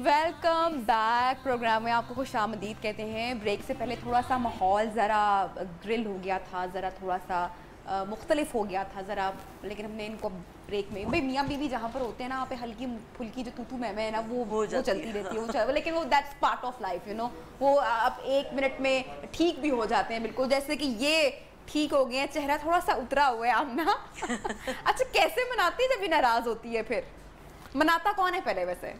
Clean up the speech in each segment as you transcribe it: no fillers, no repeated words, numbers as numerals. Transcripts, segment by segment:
Welcome back programme میں آپ کو خوش آمدید کہتے ہیں. بریک سے پہلے تھوڑا سا ماحول ذرا گرل ہو گیا تھا, ذرا تھوڑا سا مختلف ہو گیا تھا ذرا, لیکن ہم نے ان کو بریک میں بھائی میاں بیوی جہاں پر ہوتے ہیں نا وہاں پہ ہلکی پھلکی جو تو میں ہے نا وہ چلتی رہتی ہے, لیکن وہ that's part of life you know. وہ اب 1 منٹ میں ٹھیک بھی ہو جاتے ہیں بالکل, جیسے کہ یہ ٹھیک ہو گئے ہیں, چہرہ تھوڑا سا اترا ہوا ہے آمنہ. اچھا کیسے مناتی ہے جب یہ ناراض ہوتی ہے؟ پھر مناتا کون ہے پہلے ویسے؟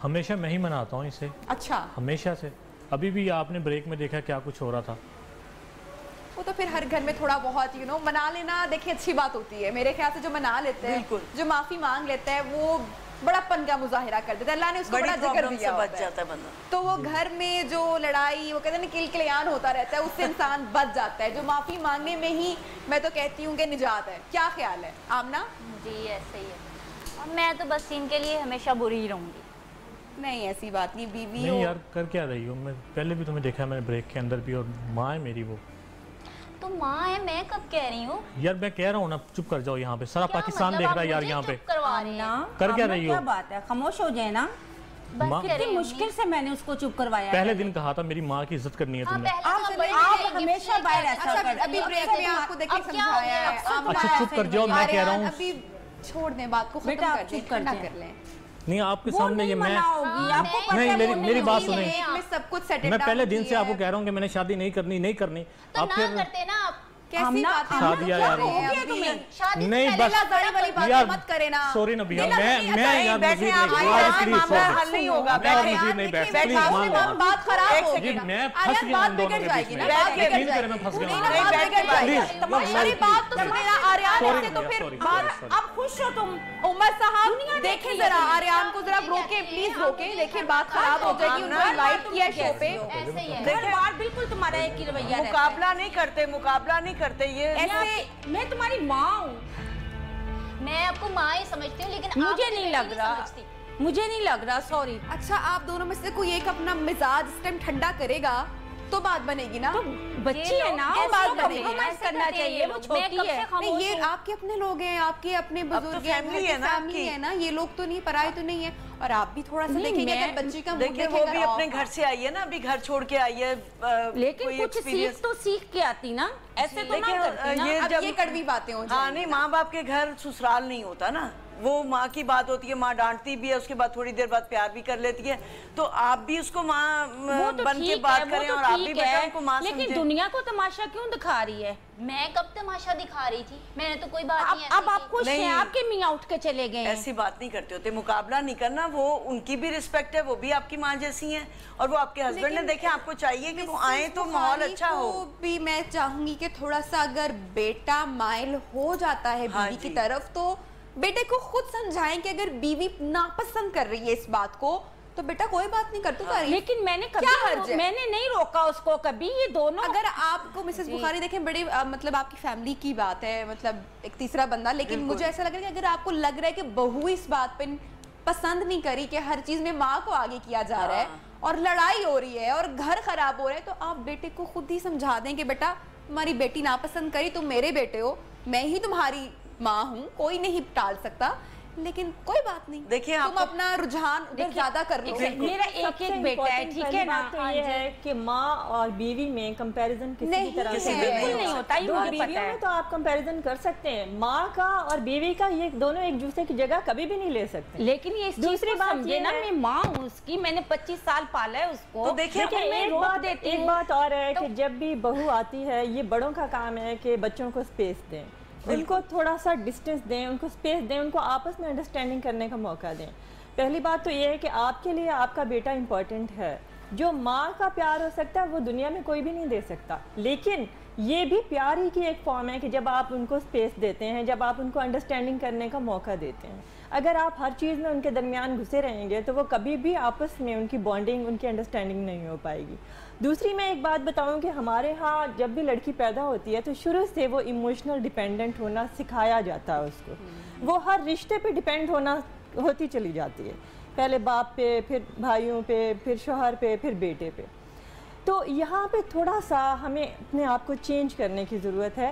ہمیشہ میں ہی مناتا ہوں اسے. اچھا ہمیشہ سے. ابھی بھی آپ نے بریک میں دیکھا کیا کچھ ہو رہا تھا. وہ تو پھر ہر گھر میں تھوڑا بہت یو نو منا لینا دیکھیں اچھی بات ہوتی ہے. میرے خیال سے جو منا لیتے ہیں, جو معافی مانگ لیتا ہے, وہ بڑا پن کا مظاہرہ کر دیتا ہے. اللہ نے اس کو بڑا ذکر دیا ہوتا ہے, تو وہ گھر میں جو لڑائی وہ کہتے ہیں نا کل کلیان ہوتا رہتا ہے, اس سے انسان بچ جاتا ہے. جو معافی مانگنے میں ہی میں تو کہتی ہوں کہ نجات ہے. کیا خیال ہے آمنہ؟ جی ایسے ہی ہے, میں تو بس ان کے لیے ہمیشہ بری رہوں گی. نہیں ایسی بات نہیں, بیوی نہیں یار کر کیا رہی ہو. میں پہلے بھی تمہیں دیکھا میں نے بریک کے اندر بھی, اور ماں ہے میری وہ. تو ماں ہے, میں کب کہہ رہی ہوں یار. میں کہہ رہا ہوں نا چپ کر جاؤ, یہاں پہ سارا پاکستان دیکھ رہا ہے یار. یہاں پہ کر کیا رہی ہو؟ کیا بات ہے, خاموش ہو جائے نا. کتنی مشکل سے میں نے اس کو چپ کروایا. پہلے دن کہا تھا میری ماں کی عزت کرنی ہے تم نے. آپ ہمیشہ باہر ایسا کرتے ہیں. ابھی بریک میں آپ کو دیکھیں سمجھایا ہے. اچھا چپ کر جاؤ, میں کہہ رہا ہوں. ابھی چھوڑ دیں بات کو, ختم کر لیں. نہیں آپ کے سامنے یہ میں میری بات سنیں. میں پہلے دن سے آپ کو کہہ رہا ہوں کہ میں نے شادی نہیں کرنی, نہیں کرنی. آپ پھر کرتے نا آپ کیسی بات ہے شادی یار. نہیں بس یار سوری نا بھیا, میں یار مزید نہیں ہوگا. میں پھنس گیا ان دونوں کے بیچ میں. یقین کریں میں پھنس گیا. اب خوش ہو تم عمر صاحب, دیکھیں ذرا آریان کو ذرا روکیں, پلیز روکیں. دیکھیں بات خراب ہو جائے گی, انہوں نے انوائٹ کیا شو پہ. ہر بار بالکل تمہارا ایک ہی رویہ رہتا ہے. مقابلہ نہیں کرتے. یہ ایسے میں تمہاری ماں ہوں. میں آپ کو ماں ہی سمجھتی ہوں, لیکن مجھے نہیں لگ رہا سوری. اچھا آپ دونوں میں سے کوئی ایک اپنا مزاج اس ٹائم ٹھنڈا کرے گا تو بات بنے گی نا. بچی ہے نا, بات بنے گی نا. کرنا چاہیے, وہ چھوٹی ہے. یہ آپ کے اپنے لوگ ہیں, آپ کے اپنے بزرگ ہیں, فیملی ہے نا. یہ لوگ تو نہیں, پرائے تو نہیں ہے. اور آپ بھی تھوڑا سا دیکھیں گے اگر بچی کا دیکھیں, وہ بھی اپنے گھر سے آئی ہے نا, ابھی گھر چھوڑ کے آئی ہے. لیکن کچھ سیکھ تو سیکھ کے آتی نا, ایسے تو نہ کرتی نا. اب یہ کڑوی باتیں ہو جائیں. ہاں نہیں, ماں باپ کے گھر سسرال نہیں ہوتا نا. وہ ماں کی بات ہوتی ہے, ماں ڈانٹتی بھی ہے, اس کے بعد تھوڑی دیر بعد پیار بھی کر لیتی ہے. تو آپ بھی اس کو ماں بن کے بات کریں, اور آپ بھی بیٹا ان کو ماں سمجھیں. لیکن دنیا کو تماشا کیوں دکھا رہی ہے؟ میں کب تماشا دکھا رہی تھی؟ میں نے تو کوئی بات نہیں. اب آپ خوش ہیں, آپ کے میاں اٹھ کے چلے گئے. ایسی بات نہیں کرتے ہوتے, مقابلہ نہیں کرنا. وہ ان کی بھی رسپیکٹ ہے, وہ بھی آپ کی ماں جیسی ہیں, اور وہ آپ کے ہسبینڈ نے. دیکھیں آپ کو چاہیے کہ وہ آئیں تو ماحول اچھا ہو. بھی میں چاہوں گی کہ تھوڑا سا اگر بیٹا مائل ہو جاتا ہے بیوی کی طرف, تو بیٹے کو خود سمجھائیں کہ اگر بیوی ناپسند کر رہی ہے اس بات کو تو بیٹا کوئی بات نہیں کرتا. لیکن میں نے نہیں روکا اس کو کبھی. یہ دونوں اگر آپ کو مسز بخاری دیکھیں بڑے مطلب آپ کی فیملی کی بات ہے, مطلب ایک تیسرا بندہ, لیکن مجھے ایسا لگ رہا ہے کہ اگر آپ کو لگ رہا ہے کہ بہو اس بات پہ پسند نہیں کری کہ ہر چیز میں ماں کو آگے کیا جا رہا ہے اور لڑائی ہو رہی ہے اور گھر خراب ہو رہا ہے, تو آپ بیٹے کو خود ہی سمجھا دیں کہ بیٹا تمہاری بیٹی ناپسند کری, تم میرے بیٹے ہو, میں ہی تمہاری ماں ہوں, کوئی نہیں ٹال سکتا, لیکن کوئی بات نہیں. دیکھیں تم اپنا رجحان زیادہ کر لو. میرا ایک بیٹا ہے, ٹھیک ہے نا. تو یہ ہے کہ ماں اور بیوی میں کمپیریزن کسی بھی طرح سے نہیں ہوتا. دو بیویوں میں تو آپ کمپیریزن کر سکتے ہیں, ماں کا اور بیوی کا, یہ دونوں ایک دوسرے کی جگہ کبھی بھی نہیں لے سکتے. لیکن یہ دوسری بات سمجھے نا, میں ماں ہوں اس کی, میں نے 25 سال پالا ہے اس کو. دیکھیں ایک بات اور ہے کہ جب بھی بہو آتی ہے, یہ بڑوں کا کام ہے کہ بچوں کو سپیس دیں, ان کو تھوڑا سا ڈسٹنس دیں, ان کو سپیس دیں, ان کو آپس میں انڈرسٹینڈنگ کرنے کا موقع دیں. پہلی بات تو یہ ہے کہ آپ کے لیے آپ کا بیٹا امپورٹنٹ ہے. جو ماں کا پیار ہو سکتا ہے وہ دنیا میں کوئی بھی نہیں دے سکتا, لیکن یہ بھی پیار ہی کی ایک فارم ہے کہ جب آپ ان کو سپیس دیتے ہیں, جب آپ ان کو انڈرسٹینڈنگ کرنے کا موقع دیتے ہیں. اگر آپ ہر چیز میں ان کے درمیان گھسے رہیں گے تو وہ کبھی بھی آپس میں ان کی بانڈنگ, ان کی انڈرسٹینڈنگ نہیں ہو پائے گی. دوسری میں ایک بات بتاؤں کہ ہمارے ہاں جب بھی لڑکی پیدا ہوتی ہے تو شروع سے وہ ایموشنل ڈیپینڈنٹ ہونا سکھایا جاتا ہے اس کو. وہ ہر رشتے پہ ڈیپینڈ ہوتی چلی جاتی ہے, پہلے باپ پہ, پھر بھائیوں پہ, پھر شوہر پہ, پھر بیٹے پہ. تو یہاں پہ تھوڑا سا ہمیں اپنے آپ کو چینج کرنے کی ضرورت ہے.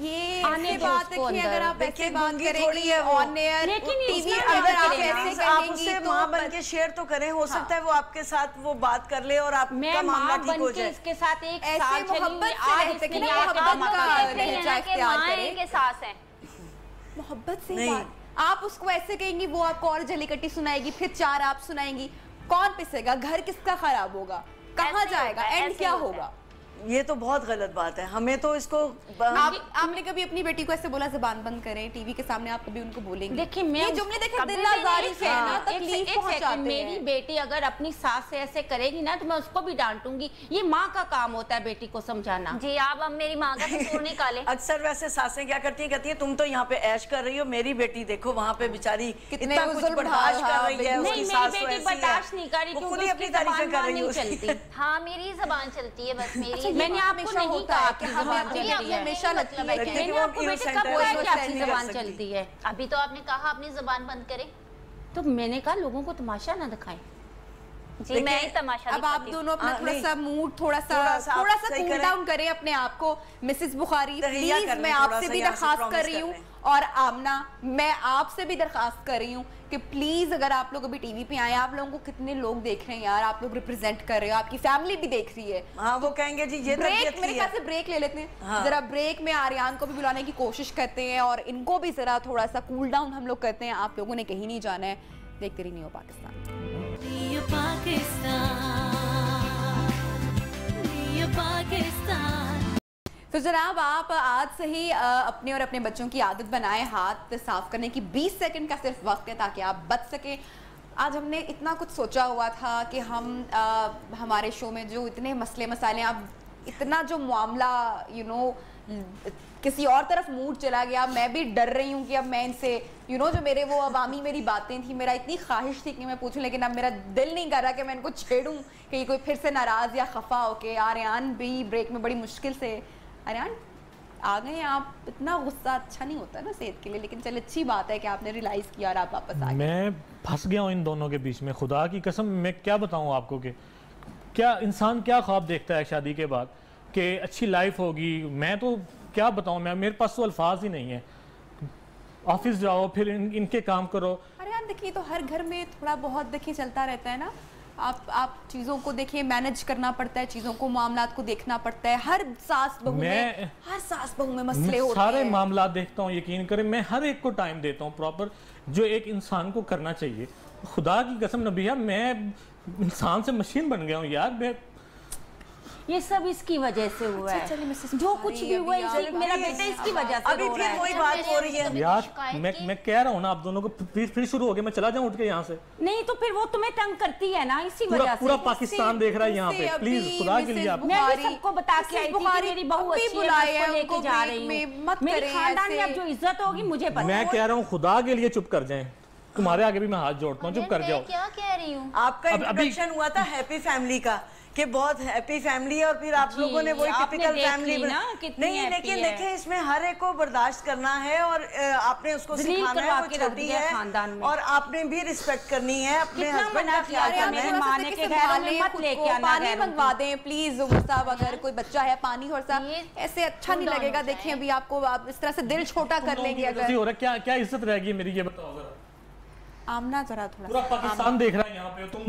یہ ایسی بات دیکھیں اگر آپ ایسے بات کریں گی آن ایئر ٹی وی اگر آپ ایسے آپ اسے ماں بن کے شیئر تو کریں, ہو سکتا ہے وہ آپ کے ساتھ وہ بات کر لے اور آپ کا معاملہ ٹھیک ہو جائے. اس کے ساتھ ایک سال محبت سے رہ سکیں, محبت کا لہجہ اختیار کریں. کے ساس ہیں محبت سے بات آپ اس کو ایسے کہیں گی, وہ آپ کو اور جلی کٹی سنائے گی, پھر 4 آپ سنائیں گی, کون پسے گا, گھر کس کا خراب ہوگا, کہاں جائے گا, اینڈ کیا ہوگا؟ یہ تو بہت غلط بات ہے. ہمیں تو اس کو آپ نے کبھی اپنی بیٹی کو ایسے بولا زبان بند کریں ٹی وی کے سامنے, آپ کبھی ان کو بولیں گے؟ دیکھیں میں یہ جملے دیکھیں دل آزاری سے نا تکلیف پہنچاتے ہیں. میری بیٹی اگر اپنی ساس سے ایسے کرے گی نا تو میں اس کو بھی ڈانٹوں گی. یہ ماں کا کام ہوتا ہے بیٹی کو سمجھانا. جی آپ اب میری ماں کا قصور نکالیں. اکثر ویسے ساسیں کیا کرتی ہیں, کہتی ہیں تم تو یہاں پہ عیش کر رہی ہو, میری بیٹی دیکھو وہاں پہ بیچاری اتنا کچھ برداشت کر رہی ہے, اس کی ساس تو ایسی ہے, برداشت نہیں کر رہی وہ خود ہی اپنی تعریفیں کر رہی ہے. ہاں میری زبان چلتی ہے بس میری. میں نے آپ کو نہیں کہا کہ ہمیں ہمیشہ لگتا ہے میں نے آپ کو بیٹے کب کہا کہ آپ کی زبان چلتی ہے؟ ابھی تو آپ نے کہا اپنی زبان بند کریں. تو میں نے کہا لوگوں کو تماشا نہ دکھائیں. جی میں ہی تماشا اب آپ دونوں اپنا تھوڑا سا موڈ تھوڑا سا کول ڈاؤن کریں اپنے آپ کو. مسز بخاری پلیز میں آپ سے بھی درخواست کر رہی ہوں, اور آمنہ میں آپ سے بھی درخواست کر رہی ہوں کہ پلیز اگر آپ لوگ ابھی ٹی وی پہ آئے, آپ لوگوں کو کتنے لوگ دیکھ رہے ہیں یار, آپ لوگ ریپرزینٹ کر رہے ہو, آپ کی فیملی بھی دیکھ رہی ہے. ہاں وہ کہیں گے جی یہ بریک, میرے خیال سے بریک لے لیتے ہیں ذرا. بریک میں آریان کو بھی بلانے کی کوشش کرتے ہیں اور ان کو بھی ذرا تھوڑا سا کول ڈاؤن ہم لوگ کرتے ہیں. آپ لوگوں نے کہیں نہیں جانا ہے, دیکھتے رہی نہیں ہو پاکستان. تو جناب آپ آج سے ہی اپنے اور اپنے بچوں کی عادت بنائیں ہاتھ صاف کرنے کی. 20 سیکنڈ کا صرف وقت ہے تاکہ آپ بچ سکیں. آج ہم نے اتنا کچھ سوچا ہوا تھا کہ ہم ہمارے شو میں جو اتنے مسئلے مسائل ہیں, اب اتنا جو معاملہ کسی اور طرف موڈ چلا گیا. میں بھی ڈر رہی ہوں کہ اب میں ان سے جو میرے وہ عوامی میری باتیں تھیں, میرا اتنی خواہش تھی کہ میں پوچھوں, لیکن اب میرا دل نہیں کر رہا کہ میں ان کو چھیڑوں کہ کوئی پھر سے ناراض یا خفا ہو کے. آریان بھی بریک میں بڑی مشکل سے, آریان آ گئے ہیں آپ, اتنا غصہ اچھا نہیں ہوتا نا صحت کے لیے, لیکن چل اچھی بات ہے کہ آپ نے ریلائز کیا اور آپ واپس آ گئے. میں پھنس گیا ہوں ان دونوں کے بیچ میں, خدا کی قسم. میں کیا بتاؤں آپ کو کہ کیا انسان کیا خواب دیکھتا ہے شادی کے بعد کہ اچھی لائف ہوگی. میں تو کیا بتاؤں, میرے پاس تو الفاظ ہی نہیں ہیں. آفس جاؤ پھر ان کے کام کرو. آریان دیکھیے تو ہر گھر میں تھوڑا بہت دیکھیے چلتا رہتا ہے نا. آپ چیزوں کو دیکھیے, مینج کرنا پڑتا ہے, چیزوں کو معاملات کو دیکھنا پڑتا ہے. ہر ساس بہو میں مسئلے ہوتے ہیں. سارے معاملات دیکھتا ہوں, یقین کریں میں ہر ایک کو ٹائم دیتا ہوں پراپر, جو ایک انسان کو کرنا چاہیے. خدا کی قسم نبیہ, میں انسان سے مشین بن گیا ہوں یار. میں یہ سب اس کی وجہ سے ہوا ہے, جو کچھ بھی ہوا ہے میرا بیٹا اس کی وجہ سے ابھی پھر وہی بات ہو رہی ہے یار. میں کہہ رہا ہوں نا آپ دونوں کو, پھر شروع ہو گیا. میں چلا جاؤں اٹھ کے یہاں سے؟ نہیں تو پھر وہ تمہیں تنگ کرتی ہے نا, اسی وجہ سے. پورا پاکستان دیکھ رہا ہے یہاں پہ, پلیز خدا کے لیے آپ. میں بھی سب کو بتا کے آئی تھی کہ میری بہو اچھی ہے, میں اس کو لے کے جا رہی ہوں. میری خاندان میں اب جو عزت ہوگی مجھے پتا ہے. میں کہہ رہا ہوں خدا کے لیے چپ کر جائیں. تمہارے آگے بھی میں ہاتھ جوڑتا ہوں, چپ کر جاؤ. کیا کہہ رہی ہوں؟ آپ کا انٹروڈکشن ہوا تھا ہیپی فیملی کا کہ بہت ہیپی فیملی ہے, اور پھر آپ لوگوں نے وہی ٹپیکل فیملی نہیں. لیکن دیکھیں اس میں ہر ایک کو برداشت کرنا ہے, اور آپ نے اس کو سکھانا ہے, وہ چھوٹی ہے, اور آپ نے بھی ریسپیکٹ کرنی ہے, اپنے ہسبینڈ کا خیال کرنا ہے. پانی منگوا دیں پلیز عمر صاحب, اگر کوئی بچہ ہے پانی تھوڑا سا, ایسے اچھا نہیں لگے گا. دیکھیں ابھی آپ کو اس طرح سے دل چھوٹا کر لیں گے. اگر کیا عزت رہے گی میری, یہ بتاؤ ذرا. آمنہ ذرا تھوڑا پورا پاکستان دیکھ رہا ہے یہاں پہ, تم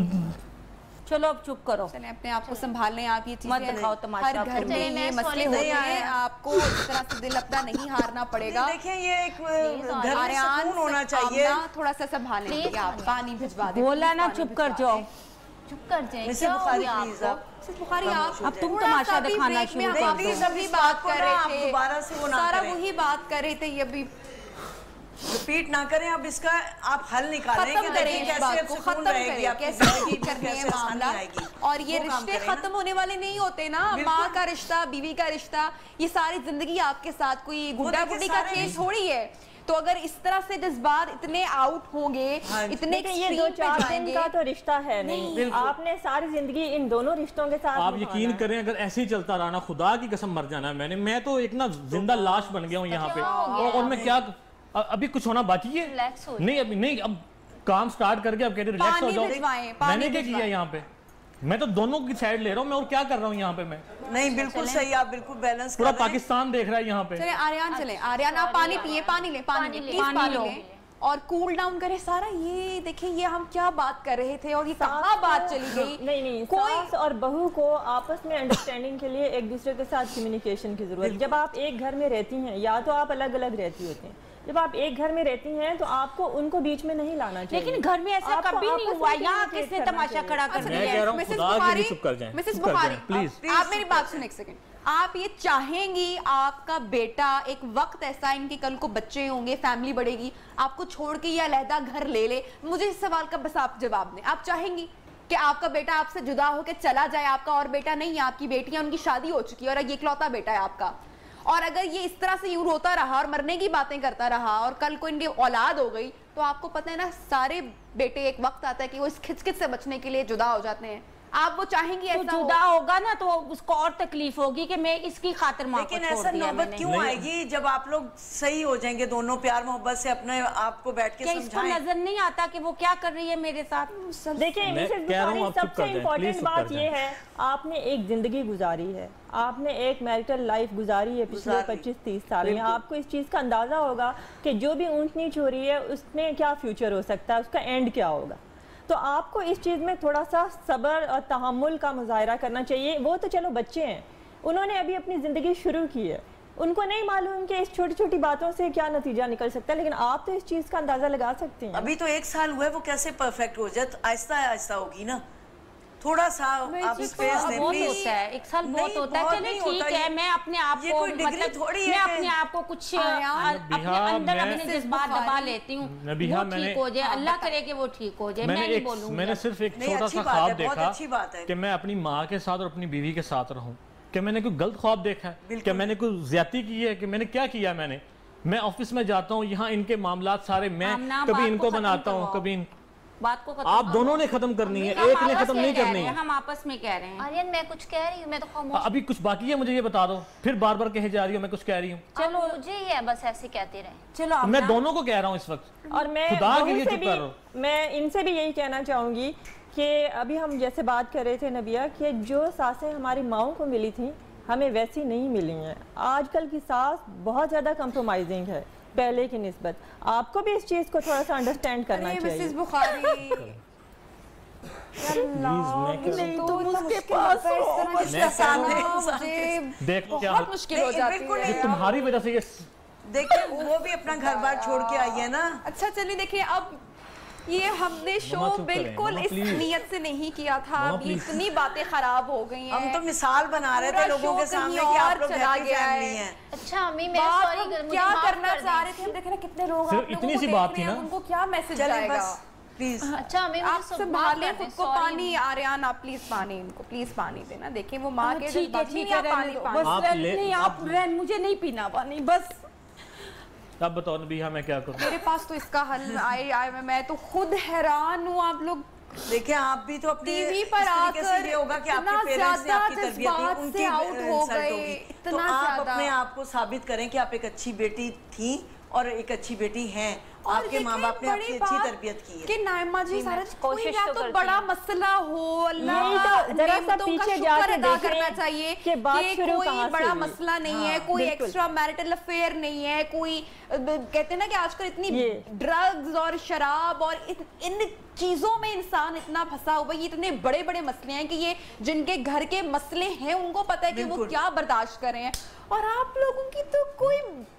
چلو اب چپ کرو, چلیں اپنے آپ کو سنبھال لیں. آپ یہ مت دکھاؤ تماشا, ہر گھر میں یہ مسئلے ہوتے ہیں, آپ کو اس طرح سے دل اپنا نہیں ہارنا پڑے گا. دیکھیں یہ ایک گھر میں سکون ہونا چاہیے. تھوڑا سا سنبھال لیں, آپ پانی بھجوا دیں. بولا نا چپ کر جاؤ, چپ کر جائیں. مسز بخاری پلیز, بخاری آپ اب تم تماشا دکھانا شروع کر دو. سبھی بات کر رہے تھے, دوبارہ سے وہ نہ سارا کریں, وہی بات کر رہے تھے, یہ بھی ریپیٹ نہ کریں. اب اس کا آپ حل نکالیں کہ کیسے سکون رہے گی, آپ کی زندگی کیسے آسانی آئے گی. اور یہ رشتے ختم ہونے والے نہیں ہوتے نا, ماں کا رشتہ, بیوی کا رشتہ, یہ ساری زندگی آپ کے ساتھ کوئی گڈا گڈی کا کھیل تھوڑی ہے. تو اگر اس طرح سے جذبات اتنے آؤٹ ہوں گے, اتنے یہ 2-4 دن کا تو رشتہ ہے نہیں, آپ نے ساری زندگی ان دونوں رشتوں کے ساتھ. آپ یقین کریں اگر ایسے ہی چلتا رہا نا, خدا کی قسم مر جانا ہے میں تو ایک نا زندہ لاش بن گیا ہوں یہاں پہ. اور میں کیا ابھی کچھ ہونا باقی ہے نہیں, ابھی نہیں, اب کام سٹارٹ کر کے اب کہتے ریلیکس ہو جاؤ. میں نے کیا کیا یہاں پہ, میں تو دونوں کی سائڈ لے رہا ہوں میں، اور کیا کر رہا ہوں یہاں پہ میں؟ نہیں بالکل صحیح، آپ بالکل بیلنس کر پورا رہے ہیں. پاکستان دیکھ رہا ہے یہاں پہ. چلیں آریان چلیں، آریان آپ پانی پیئے، پانی لیں، پانی لیں اور کول ڈاؤن کریں. سارا یہ دیکھیں یہ ہم کیا بات کر رہے تھے اور یہ کہاں بات چلی گئی. نہیں ساس اور بہو کو آپس میں انڈرسٹینڈنگ کے لیے ایک دوسرے کے ساتھ کمیونیکیشن کی ضرورت. جب آپ ایک گھر میں رہتی ہیں یا تو آپ الگ الگ رہتی ہوتے ہیں، جب آپ ایک گھر میں رہتی ہیں تو آپ کو ان کو بیچ میں نہیں لانا چاہیے. لیکن گھر میں ایسا کبھی نہیں ہوا، یہاں کس نے تماشا کھڑا کر میں کہہ رہا ہوں خدا کے لیے چپ کر جائیں. مسز بخاری آپ میری بات سنیں ایک سیکنڈ. آپ یہ چاہیں گی آپ کا بیٹا ایک وقت ایسا ان کے کل کو بچے ہوں گے، فیملی بڑھے گی، آپ کو چھوڑ کے یہ علیحدہ گھر لے لے؟ مجھے اس سوال کا بس آپ جواب دیں. آپ چاہیں گی کہ آپ کا بیٹا آپ سے جدا ہو کے چلا جائے؟ آپ کا اور بیٹا نہیں ہے، آپ کی بیٹیاں، ان کی شادی ہو چکی ہے اور یہ اکلوتا بیٹا ہے آپ کا. اور اگر یہ اس طرح سے یوں روتا رہا اور مرنے کی باتیں کرتا رہا اور کل کو ان کی اولاد ہو گئی تو آپ کو پتہ ہے نا سارے بیٹے ایک وقت آتا ہے کہ وہ اس کھچ کچ سے بچنے کے لیے جدا ہو جاتے ہیں. آپ وہ چاہیں گی ایسا جدا ہوگا نا تو اس کو اور تکلیف ہوگی کہ میں اس کی خاطر ماں کو چھوڑ دیا. لیکن ایسا نوبت کیوں آئے گی جب آپ لوگ صحیح ہو جائیں گے دونوں، پیار محبت سے اپنے آپ کو بیٹھ کے سمجھائیں؟ اس کو نظر نہیں آتا کہ وہ کیا کر رہی ہے میرے ساتھ؟ دیکھیں مسز بخاری سب سے امپورٹنٹ بات یہ ہے آپ نے ایک زندگی گزاری ہے، آپ نے ایک میرٹل لائف گزاری ہے پچھلے 25-30 سال میں. آپ کو اس چیز کا اندازہ ہوگا کہ جو بھی اونچ نیچ ہو رہی ہے اس میں کیا فیوچر ہو سکتا ہے، اس کا اینڈ کیا ہوگا. تو آپ کو اس چیز میں تھوڑا سا صبر اور تحمل کا مظاہرہ کرنا چاہیے. وہ تو چلو بچے ہیں، انہوں نے ابھی اپنی زندگی شروع کی ہے، ان کو نہیں معلوم کہ اس چھوٹی چھوٹی باتوں سے کیا نتیجہ نکل سکتا ہے، لیکن آپ تو اس چیز کا اندازہ لگا سکتے ہیں. ابھی تو 1 سال ہوا ہے، وہ کیسے پرفیکٹ ہو جائے؟ آہستہ آہستہ ہوگی نا، تھوڑا سا آپ اسپیس دیں بہت پلیز. ہوتا ہے، 1 سال بہت ہوتا ہے. چلے ٹھیک ہے، میں اپنے آپ کو میں اپنے آپ کو کچھ اپنے اندر اپنے جذبات دبا لیتی ہوں، وہ ٹھیک ہو جائے، اللہ کرے کہ وہ ٹھیک ہو جائے. میں نہیں بولوں گی. میں نے صرف ایک چھوٹا سا خواب دیکھا کہ میں اپنی ماں کے ساتھ اور اپنی بیوی کے ساتھ رہوں. کہ میں نے کوئی غلط خواب دیکھا ہے کہ میں نے کوئی زیادتی کی ہے کہ میں نے کیا کیا؟ میں آفس میں جاتا ہوں، یہاں ان کے معاملات سارے میں کبھی ان کو بناتا ہوں، کبھی بات کو آپ دونوں نے ختم کرنی ہے، ایک نے ختم نہیں کرنی ہے. ہم آپس میں کہہ رہے ہیں. آریان میں کچھ کہہ رہی ہوں، میں تو خاموش. ابھی کچھ باقی ہے، مجھے یہ بتا دو. پھر بار بار کہے جا رہی ہوں میں کچھ کہہ رہی ہوں. چلو مجھے یہ ہے بس ایسے کہتے رہیں. چلو میں دونوں کو کہہ رہا ہوں اس وقت، اور میں خدا کے لیے چپ کر رہا ہوں. میں ان سے بھی یہی کہنا چاہوں گی کہ ابھی ہم جیسے بات کر رہے تھے نبیہ کہ جو ساسیں ہماری ماؤں کو ملی تھیں ہمیں ویسی نہیں ملی ہیں. آج کل کی ساس بہت زیادہ کمپرومائزنگ ہے پہلے کی نسبت. آپ کو بھی اس چیز کو تھوڑا سا انڈرسٹینڈ کرنا چاہیے. مسز بخاری بہت مشکل ہو جاتی ہے تمہاری وجہ سے. دیکھیں وہ بھی اپنا گھر بار چھوڑ کے آئی ہے نا. اچھا چلیے دیکھیں، اب یہ ہم نے شو بالکل اس نیت سے نہیں کیا تھا، اتنی باتیں خراب ہو گئی ہیں. ہم تو مثال بنا رہے تھے لوگوں کے سامنے کہ آپ لوگ ہیپی فیملی ہیں. اچھا امی میں سوری کیا کرنا چاہ رہے تھے؟ ہم دیکھ رہے ہیں کتنے لوگ اتنی سی بات تھی نا، ان کو کیا میسج جائے گا؟ پلیز اچھا امی آپ سنبھالیں خود کو. پانی آریان آپ پلیز پانی ان کو پلیز پانی دینا. دیکھیں وہ ماں کے ٹھیک ہے پانی آپ مجھے نہیں پینا پانی بس. اب بتاؤ نبیہ میں کیا کروں؟ میرے پاس تو اس کا حل میں تو خود حیران ہوں. آپ لوگ دیکھیں آپ بھی تو اپنی ٹی وی پر آ کر یہ ہوگا کہ آپ کے پیرنٹس نے آپ کی تربیت دی، ان کی انسلٹ ہوگی. تو آپ اپنے آپ کو ثابت کریں کہ آپ ایک اچھی بیٹی تھیں اور ایک اچھی بیٹی ہیں. آپ کے ماں باپ نے آپ کی اچھی تربیت کی ہے. کہ نائمہ جی سارا کوئی تو بڑا مسئلہ ہو، اللہ ذرا سا پیچھے جا کے ادا کرنا چاہیے کہ کوئی بڑا سے مسئلہ نہیں ہے، کوئی ایکسٹرا میرٹل افیئر نہیں ہے، کوئی کہتے ہیں نا کہ آج کل اتنی ڈرگز اور شراب اور ان چیزوں میں انسان اتنا پھنسا ہوا. یہ اتنے بڑے بڑے مسئلے ہیں کہ یہ جن کے گھر کے مسئلے ہیں ان کو پتہ ہے کہ وہ کیا برداشت کر رہے ہیں، اور آپ لوگوں کی تو کوئی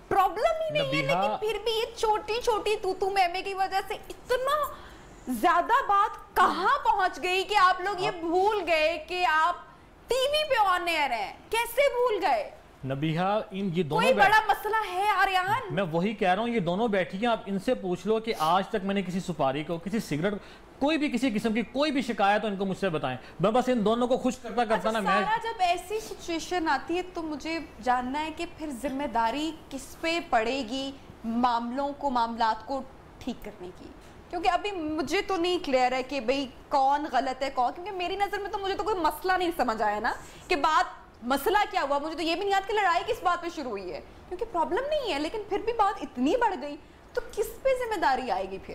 پرابلم ہی نہیں ہے. لیکن پھر بھی یہ چھوٹی چھوٹی تو میں کی وجہ سے اتنا زیادہ بات کہاں پہنچ گئی کہ آپ لوگ یہ بھول گئے کہ آپ ٹی وی پہ آن ایئر ہیں. کیسے بھول گئے نبیہ؟ یہ دونوں کوئی بڑا مسئلہ ہے آریان؟ میں وہی کہہ رہا ہوں، یہ دونوں بیٹھی ہیں. آپ ان سے پوچھ لو کہ آج تک میں نے کسی سپاری کو، کسی سگریٹ، کوئی بھی کسی قسم کی کوئی بھی شکایت ہو ان کو مجھ سے بتائیں. میں بس ان دونوں کو خوش کرتا نا. میں جب ایسی سچویشن آتی ہے تو مجھے جاننا ہے کہ پھر ذمہ داری کس پہ پڑے گی معاملات کو ٹھیک کرنے کی. کیونکہ ابھی مجھے تو نہیں کلیئر ہے کہ بھئی کون غلط ہے کون، کیونکہ میری نظر میں تو مجھے تو کوئی مسئلہ نہیں سمجھ آیا نا کہ بات مسئلہ کیا ہوا. مجھے تو یہ بھی نہیں یاد کہ لڑائی کس بات پہ شروع ہوئی ہے، کیونکہ پرابلم نہیں ہے لیکن پھر بھی بات اتنی بڑھ گئی تو کس پہ ذمہ داری آئے گی پھر؟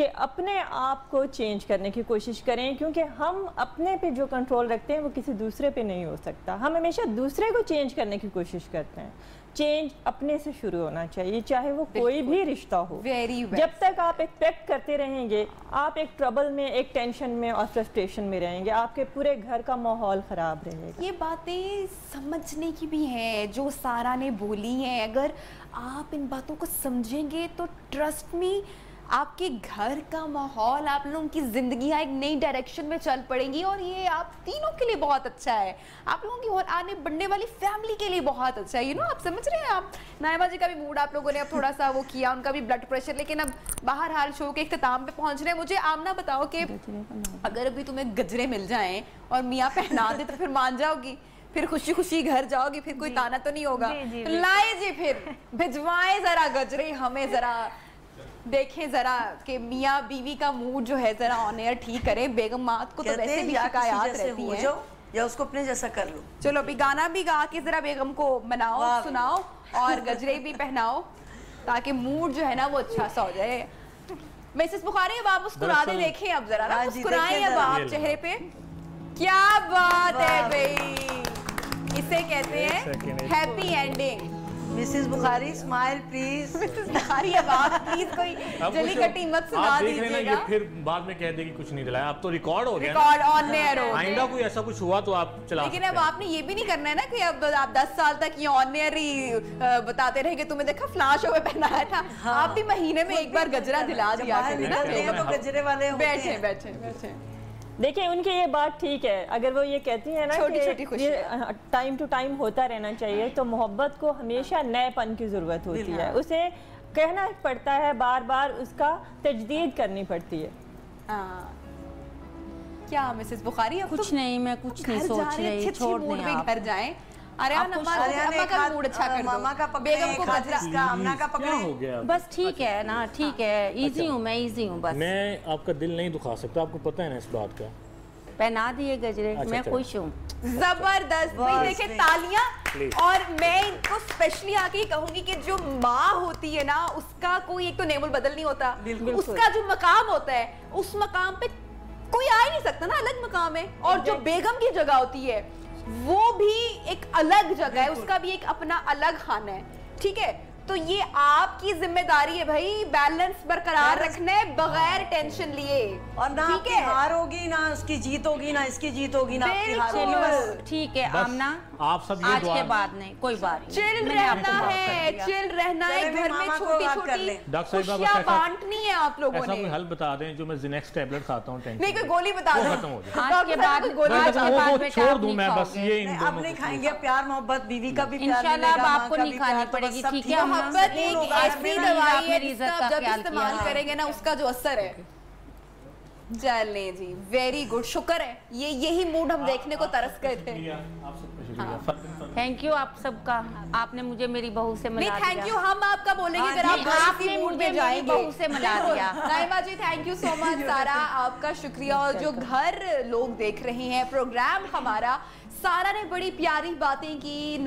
کہ اپنے آپ کو چینج کرنے کی کوشش کریں، کیونکہ ہم اپنے پہ جو کنٹرول رکھتے ہیں وہ کسی دوسرے پہ نہیں ہو سکتا. ہم ہمیشہ دوسرے کو چینج کرنے کی کوشش کرتے ہیں. چینج اپنے سے شروع ہونا چاہیے، چاہے وہ کوئی بھی رشتہ ہو. جب تک آپ ایکسپیکٹ کرتے رہیں گے آپ ایک ٹربل میں، ایک ٹینشن میں اور فرسٹریشن میں رہیں گے، آپ کے پورے گھر کا ماحول خراب رہے گا. یہ باتیں سمجھنے کی بھی ہیں جو سارا نے بولی ہیں. اگر آپ ان باتوں کو سمجھیں گے تو ٹرسٹ می آپ کے گھر کا ماحول، آپ لوگوں کی زندگیاں ایک نئی ڈائریکشن میں چل پڑیں گی، اور یہ آپ تینوں کے لیے بہت اچھا ہے، آپ لوگوں کی اور آنے بڑھنے والی فیملی کے لیے بہت اچھا ہے. آپ سمجھ رہے ہیں. آپ نائمہ جی کا بھی موڈ آپ لوگوں نے اب تھوڑا سا وہ کیا، ان کا بھی بلڈ پریشر، لیکن اب بہرحال شو کے اختتام پہ پہنچ رہے ہیں. مجھے آمنہ بتاؤ کہ اگر ابھی تمہیں گجرے مل جائیں اور میاں پہنا دے تو پھر مان جاؤ گی؟ پھر خوشی خوشی گھر جاؤ گی؟ پھر کوئی تانا تو نہیں ہوگا؟ لائے جی پھر بھجوائیں ذرا گجرے ہمیں، ذرا دیکھیں ذرا کہ میاں بیوی کا موڈ جو ہے ذرا آن ایئر ٹھیک کریں. بیگمات کو تو ویسے بھی شکایات رہتی ہیں، یا اس کو اپنے جیسا کر لو. چلو ابھی گانا بھی گا کے ذرا بیگم کو مناؤ، سناؤ، اور گجرے بھی پہناؤ تاکہ موڈ جو ہے نا وہ اچھا سا ہو جائے. مسز بخاری اب آپ مسکرا دیں، دیکھیں اب ذرا نا مسکرائیں اب آپ چہرے پہ. کیا بات ہے بھائی، اسے کہتے ہیں happy ending. Mrs Bukhari smile please. Mrs Bukhari اب آپ پلیز کوئی جلی کٹی مت سنا دیجیے گا. پھر بعد میں کہہ دے کہ کچھ نہیں دلایا. اب تو ریکارڈ ہو گیا، ریکارڈ آن ایئر ہو گیا. آئندہ کوئی ایسا کچھ ہوا تو آپ چلا سکتے ہیں. لیکن اب آپ نے یہ بھی نہیں کرنا ہے نا کہ اب آپ 10 سال تک یہ آن ایئر ہی بتاتے رہے کہ تمہیں دیکھا فلاں شو میں پہنایا تھا. آپ بھی مہینے میں ایک بار گجرا دلا دیا کریں نا. گجرے والے بیٹھے بیٹھے بیٹھے. دیکھیں ان کی یہ بات ٹھیک ہے، اگر وہ یہ کہتی ہیں نا کہ یہ ٹائم ٹو ٹائم ہوتا رہنا چاہیے، تو محبت کو ہمیشہ نئے پن کی ضرورت ہوتی ہے. اسے کہنا پڑتا ہے، بار بار اس کا تجدید کرنی پڑتی ہے. کیا مسز بخاری کچھ نہیں، میں کچھ نہیں سوچ رہی، چھوڑ دیں آپ. گھر جائیں. اماں کا موڈ اچھا کر دو، ماما کا بیگم کو گجرا، امنا کا پکڑے. بس ٹھیک ہے نا، ٹھیک ہے، ایزی ہوں میں، ایزی ہوں. بس میں آپ کا دل نہیں دکھا سکتا، آپ کو پتہ ہے نا اس بات کا. پہنا دیے گجرے، میں خوش ہوں. زبردست. بھائی دیکھیں تالیاں. اور میں ان کو اسپیشلی آ کے کہوں گی کہ جو ماں ہوتی ہے نا اس کا کوئی ایک تو نعم البدل نہیں ہوتا، اس کا جو مقام ہوتا ہے اس مقام پہ کوئی آ ہی نہیں سکتا نا، الگ مقام ہے. اور جو بیگم کی جگہ ہوتی ہے وہ بھی ایک الگ جگہ ہے، اس کا بھی ایک اپنا الگ خانہ ہے. ٹھیک ہے، تو یہ آپ کی ذمہ داری ہے بھائی بیلنس برقرار رکھنا ہے بغیر ٹینشن لیے. اور نہ آپ کی ہار ہوگی، نہ اس کی جیت ہوگی، نہ اس کی جیت ہوگی، نہ آپ کی ہار ہوگی. ٹھیک ہے آمنہ، آپ سب آج کے بعد نہیں، کوئی بات نہیں، چل رہنا ہے، چل رہنا ہے. گھر میں چھوٹی چھوٹی خوشیاں بانٹنی ہے آپ لوگوں نے. ایسا کوئی حل بتا دیں جو میں زینیکس ٹیبلٹ کھاتا ہوں، نہیں کوئی گولی بتا دیں ختم ہو جائے. آج کے بعد چھوڑ دوں میں بس یہ ان اب نہیں کھائیں گے. پیار محبت بیوی کا بھی پیار انشاءاللہ اب آپ کو نہیں کھانی پڑے گی. ٹھیک ہے، محبت ایک ایسی دوائی ہے جس کا جب استعمال کریں گے نا اس کا جو اثر ہے. چلیں جی، ویری گڈ، شکر ہے. یہی موڈ ہم دیکھنے کو ترس گئے تھے. تھینک یو آپ سب کا، آپ نے مجھے میری بہو سے ملا دیا. نہیں تھینک یو ہم آپ کا بولیں گے اگر آپ اسی موڈ میں جائیں گے. بہو سے ملا دیا. نائمہ جی تھینک یو سو مچ. سارا آپ کا شکریہ. اور جو گھر لوگ دیکھ رہے ہیں پروگرام ہمارا، سارا نے بڑی پیاری باتیں کی،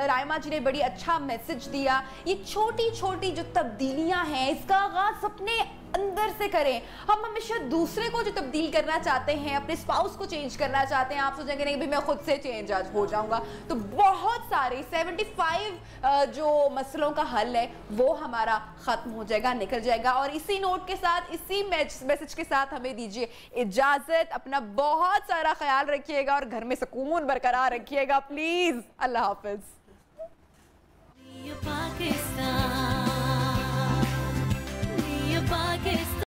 رائمہ جی نے بڑی اچھا میسج دیا. یہ چھوٹی چھوٹی جو تبدیلیاں ہیں اس کا آغاز اپنے اندر سے کریں. ہم ہمیشہ دوسرے کو جو تبدیل کرنا چاہتے ہیں، اپنے اسپاؤس کو چینج کرنا چاہتے ہیں، آپ سوچیں گے نہیں بھی میں خود سے چینج آج ہو جاؤں گا، تو بہت سارے 75 جو مسئلوں کا حل ہے وہ ہمارا ختم ہو جائے گا، نکل جائے گا. اور اسی نوٹ کے ساتھ، اسی میسج کے ساتھ ہمیں دیجیے اجازت. اپنا بہت سارا خیال رکھیے گا اور گھر میں سکون برقرار رکھیے گا پلیز. اللہ حافظ. Pakistan